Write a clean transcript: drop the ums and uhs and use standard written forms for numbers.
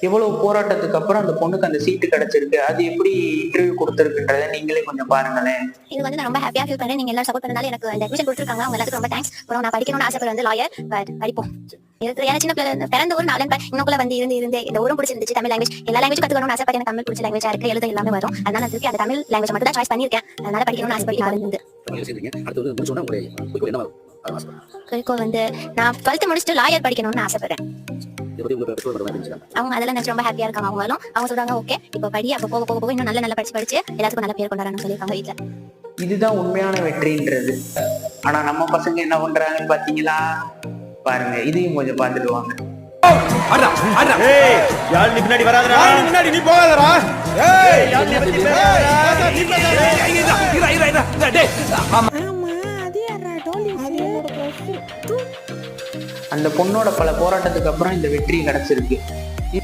எவ்வளவு போராட்டத்துக்கு அப்புறம் அந்த பொண்ணுக்கு அந்த சீட்டு கிடைச்சிருக்கு. அது எப்படி இன்டர்வியூ கொடுத்துருக்குன்றத நீங்களே கொஞ்சம் பாருங்களேன். இது வந்து நான் ரொம்ப ஹாப்பியா ஃபீல் பண்றேன். நீங்க எல்லாரும் சப்போர்ட் பண்ணனால எனக்கு அந்த அட்மிஷன் கொடுத்துருக்காங்க. அவங்க எல்லாத்துக்கும் ரொம்ப தேங்க்ஸ். அப்புறம் நான் படிக்கணும்னு ஆசைப்படுற வந்து லாயர். பட் படிப்போம். ஏன்னா சின்ன பிள்ளை பிறந்த ஒரு 4 இன்னுக்குள்ள வந்து இருந்து இந்த ஊரும் பிடிச்சிருந்துச்சு. தமிழ் லாங்குவேஜ் எல்லா லாங்குவேஜ் கத்துக்கணும்னு ஆசைப்பட்டு எனக்கு தமிழ் பிடிச்ச லாங்குவேஜா இருக்கு. எழுத எல்லாமே வரும். அதனால அதுக்கு அந்த தமிழ் லாங்குவேஜ் மட்டும் தான் சாய்ஸ் பண்ணியிருக்கேன். அதனால படிக்கணும்னு ஆசைப்பட்டு குறிக்கோள் வந்து நான் 12th முடிச்சுட்டு லாயர் படிக்கணும்னு ஆசைப்படுறேன். அவங்க அதெல்லாம் நினைச்சு ரொம்ப ஹாப்பியா இருக்காங்க. அவங்க சொல்றாங்க ஓகே இப்போ படி, அப்போ போக போக போக இன்னும் நல்ல படிச்சு எல்லாத்துக்கும் நல்ல பேர் கொண்டு வரணும்னு சொல்லியிருக்காங்க வீட்டுல. இதுதான் உண்மையான வெற்றின்றது. ஆனா நம்ம பசங்க என்ன பண்றாங்கன்னு பாத்தீங்களா? பாருங்க, இதையும் கொஞ்சம் பார்த்துடுவாங்க. பின்னாடி வராதடா, முன்னாடி நீ போகாதடா. அந்த பொண்ணோட பல போராட்டத்துக்கு அப்புறம் இந்த வெற்றி கிடைச்சிருக்கு.